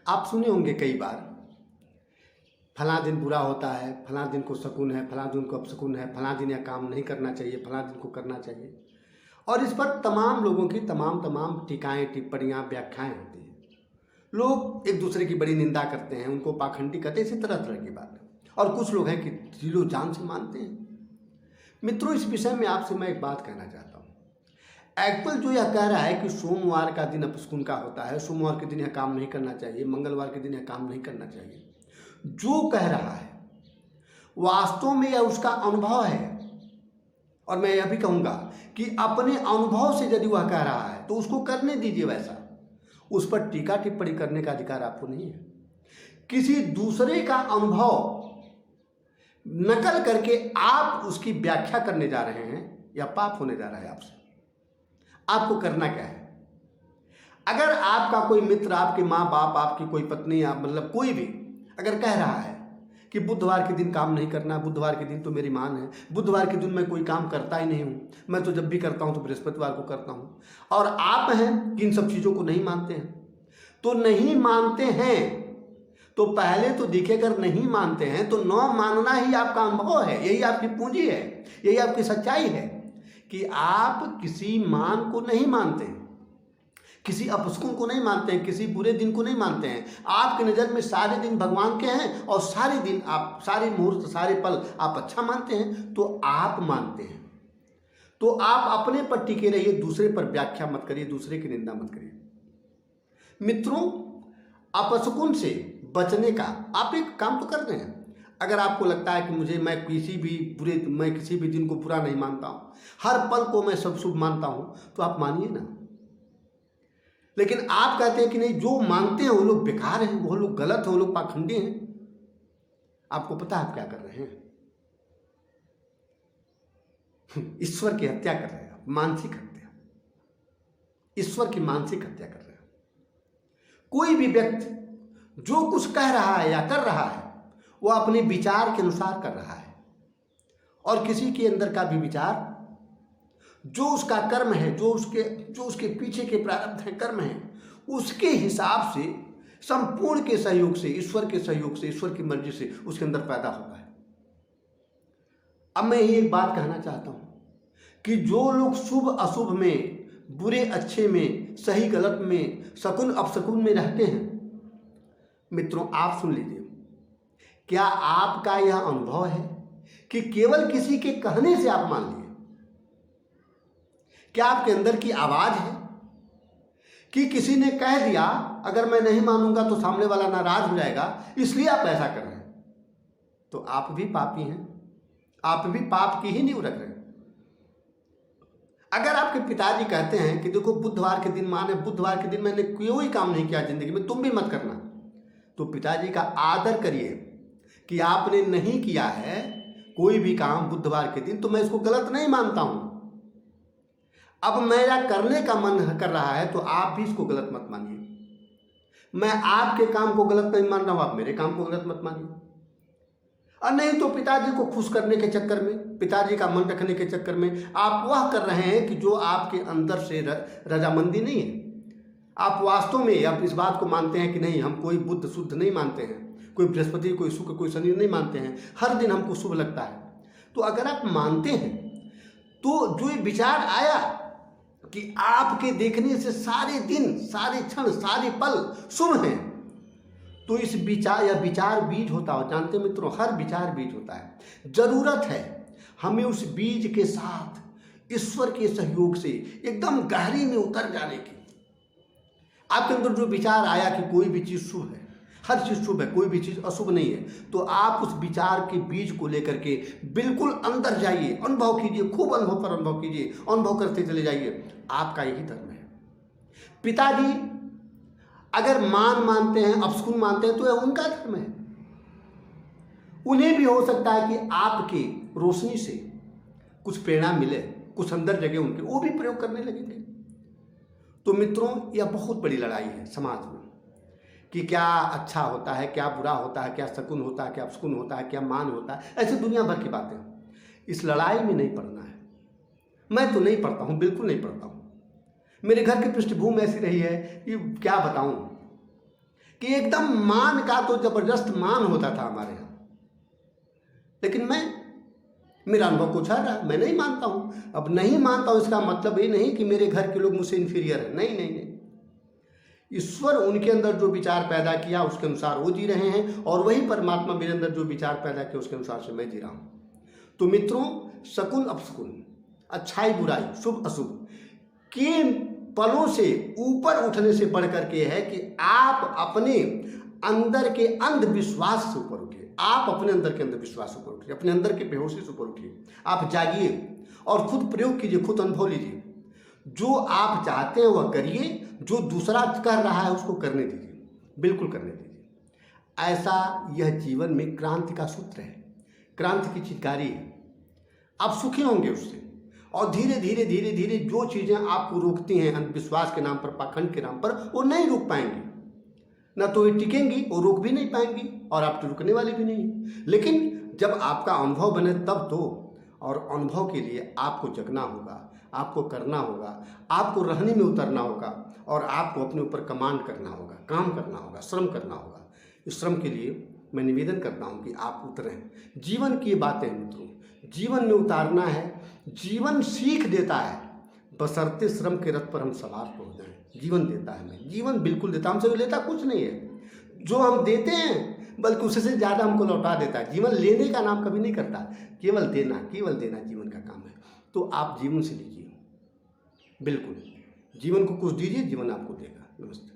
आप सुने होंगे कई बार, फलां दिन बुरा होता है, फलां दिन को शकुन है, फलां दिन को अपशकुन है, फलां दिन यह काम नहीं करना चाहिए, फलां दिन को करना चाहिए। और इस पर तमाम लोगों की तमाम तमाम टीकाएँ, टिप्पणियाँ, व्याख्याएँ होती हैं। लोग एक दूसरे की बड़ी निंदा करते हैं, उनको पाखंडी कहते हैं, इसी तरह तरह की बात है। और कुछ लोग हैं कि दिलो जान से मानते हैं। मित्रों, इस विषय में आपसे मैं एक बात कहना चाहता हूँ। एक्चुअल जो यह कह रहा है कि सोमवार का दिन अपशकुन का होता है, सोमवार के दिन यह काम नहीं करना चाहिए, मंगलवार के दिन यह काम नहीं करना चाहिए, जो कह रहा है वास्तव में यह उसका अनुभव है। और मैं यह भी कहूँगा कि अपने अनुभव से यदि वह कह रहा है तो उसको करने दीजिए वैसा। उस पर टीका टिप्पणी करने का अधिकार आपको नहीं है। किसी दूसरे का अनुभव नकल करके आप उसकी व्याख्या करने जा रहे हैं, या पाप होने जा रहा है आपसे। आपको करना क्या है? अगर आपका कोई मित्र, आपके माँ बाप, आपकी कोई पत्नी, आप मतलब कोई भी अगर कह रहा है कि बुधवार के दिन काम नहीं करना, बुधवार के दिन तो मेरी मान है, बुधवार के दिन मैं कोई काम करता ही नहीं हूँ, मैं तो जब भी करता हूँ तो बृहस्पतिवार को करता हूँ, और आप हैं कि इन सब चीज़ों को नहीं मानते हैं, तो नहीं मानते हैं तो पहले तो दिखे, अगर नहीं मानते हैं तो न मानना ही आपका अनुभव है, यही आपकी पूंजी है, यही आपकी सच्चाई है कि आप किसी मान को नहीं मानते हैं, किसी अपशकुन को नहीं मानते हैं, किसी बुरे दिन को नहीं मानते हैं। आपकी नज़र में सारे दिन भगवान के हैं और सारे दिन आप, सारे मुहूर्त, सारे पल आप अच्छा मानते हैं, तो आप मानते हैं। तो आप अपने पर टिके रहिए, दूसरे पर व्याख्या मत करिए, दूसरे की निंदा मत करिए। मित्रों, अपशकुन से बचने का आप एक काम तो कर रहे हैं। अगर आपको लगता है कि मैं किसी भी दिन को बुरा नहीं मानता हूँ, हर पल को मैं सब शुभ मानता हूँ, तो आप मानिए ना। लेकिन आप कहते हैं कि नहीं, जो मानते हैं वो लोग बेकार हैं, वो लोग गलत हैं, वो लोग पाखंडी हैं। आपको पता है आप क्या कर रहे हैं? ईश्वर की हत्या कर रहे हैं, मानसिक हत्या, ईश्वर की मानसिक हत्या कर रहे हैं। कोई भी व्यक्ति जो कुछ कह रहा है या कर रहा है वो अपने विचार के अनुसार कर रहा है, और किसी के अंदर का भी विचार, जो उसका कर्म है, जो उसके पीछे के प्रारब्ध हैं, कर्म हैं, उसके हिसाब से, संपूर्ण के सहयोग से, ईश्वर के सहयोग से, ईश्वर की मर्जी से उसके अंदर पैदा होता है। अब मैं ये एक बात कहना चाहता हूँ कि जो लोग शुभ अशुभ में, बुरे अच्छे में, सही गलत में, शकुन अपशकुन में रहते हैं, मित्रों आप सुन लीजिए, क्या आपका यह अनुभव है कि केवल किसी के कहने से आप मान लिए? क्या आपके अंदर की आवाज है कि किसी ने कह दिया अगर मैं नहीं मानूंगा तो सामने वाला नाराज हो जाएगा, इसलिए आप ऐसा कर रहे हैं? तो आप भी पापी हैं, आप भी पाप की ही नींव रख रहे हैं। अगर आपके पिताजी कहते हैं कि देखो बुधवार के दिन मान है, बुधवार के दिन मैंने कोई काम नहीं किया जिंदगी में, तुम भी मत करना, तो पिताजी का आदर करिए कि आपने नहीं किया है कोई भी काम बुधवार के दिन, तो मैं इसको गलत नहीं मानता हूं। अब मेरा करने का मन कर रहा है तो आप भी इसको गलत मत मानिए। मैं आपके काम को गलत नहीं मान रहा हूं, आप मेरे काम को गलत मत मानिए। और नहीं तो पिताजी को खुश करने के चक्कर में, पिताजी का मन रखने के चक्कर में आप वह कर रहे हैं कि जो आपके अंदर से रजामंदी नहीं है। आप वास्तव में आप इस बात को मानते हैं कि नहीं, हम कोई बुध शुद्ध नहीं मानते हैं, कोई बृहस्पति, कोई शुक्र, कोई शनि नहीं मानते हैं, हर दिन हमको शुभ लगता है। तो अगर आप मानते हैं तो जो ये विचार आया कि आपके देखने से सारे दिन, सारे क्षण, सारे पल शुभ हैं, तो इस विचार, या विचार बीज होता है। जानते मित्रों, हर विचार बीज होता है। जरूरत है हमें उस बीज के साथ ईश्वर के सहयोग से एकदम गहरी में उतर जाने की। आपके अंदर जो विचार आया कि कोई भी चीज़ शुभ है, हर चीज़ शुभ है, कोई भी चीज़ अशुभ नहीं है, तो आप उस विचार के बीज को लेकर के बिल्कुल अंदर जाइए, अनुभव कीजिए, खूब अनुभव पर अनुभव कीजिए, अनुभव करते चले जाइए। आपका यही धर्म है। पिताजी अगर मानते हैं, अपशकुन मानते हैं, तो यह उनका धर्म है। उन्हें भी हो सकता है कि आपकी रोशनी से कुछ प्रेरणा मिले, कुछ अंदर जगह उनके, वो भी प्रयोग करने लगेंगे। तो मित्रों, यह बहुत बड़ी लड़ाई है समाज में कि क्या अच्छा होता है, क्या बुरा होता है, क्या शकुन होता है, क्या अपशकुन होता है, क्या मान होता है, ऐसे दुनिया भर की बातें। इस लड़ाई में नहीं पड़ना है। मैं तो नहीं पढ़ता हूँ, बिल्कुल नहीं पढ़ता हूँ। मेरे घर की पृष्ठभूमि ऐसी रही है कि क्या बताऊँ कि एकदम मान का तो जबरदस्त मान होता था हमारे यहाँ। लेकिन मेरा अनुभव कुछ है रहा, मैं नहीं मानता हूँ। अब नहीं मानता हूँ इसका मतलब ये नहीं कि मेरे घर के लोग मुझसे इन्फीरियर हैं, नहीं नहीं नहीं। ईश्वर उनके अंदर जो विचार पैदा किया उसके अनुसार वो जी रहे हैं, और वही परमात्मा मेरे अंदर जो विचार पैदा किया उसके अनुसार से मैं जी रहा हूँ। तो मित्रों, शकुन अपशकुन, अच्छाई बुराई, शुभ अशुभ के पलों से ऊपर उठने से बढ़ करके है कि आप अपने अंदर के अंधविश्वास से ऊपर उठिए। आप अपने अंदर के अंधविश्वास से ऊपर उठिए, अपने अंदर के बेहोशी से ऊपर उठिए। आप जागिए और खुद प्रयोग कीजिए, खुद अनुभव लीजिए। जो आप चाहते हैं वह करिए, जो दूसरा कर रहा है उसको करने दीजिए, बिल्कुल करने दीजिए। ऐसा यह जीवन में क्रांति का सूत्र है, क्रांति की चित्कारी है। आप सुखी होंगे उससे, और धीरे धीरे धीरे धीरे जो चीज़ें आपको रोकती हैं अंधविश्वास के नाम पर, पाखंड के नाम पर, वो नहीं रोक पाएंगी। ना तो ये टिकेंगी, वो रोक भी नहीं पाएंगी, और आप तो रुकने वाले भी नहीं हैं। लेकिन जब आपका अनुभव बने तब तो, और अनुभव के लिए आपको जगना होगा, आपको करना होगा, आपको रहने में उतरना होगा, और आपको अपने ऊपर कमांड करना होगा, काम करना होगा, श्रम करना होगा। इस श्रम के लिए मैं निवेदन करता हूँ कि आप उतरें। जीवन की बातें मित्रों, जीवन में उतारना है। जीवन सीख देता है, बशर्ते श्रम के रथ पर हम सवार हो जाएं। जीवन देता है, हमें जीवन बिल्कुल देता, हमसे लेता कुछ नहीं है। जो हम देते हैं बल्कि उससे ज़्यादा हमको लौटा देता है। जीवन लेने का नाम कभी नहीं करता, केवल देना, केवल देना जीवन का काम है। तो आप जीवन से लीजिए, बिल्कुल जीवन को कुछ दीजिए, जीवन आपको देगा। नमस्ते।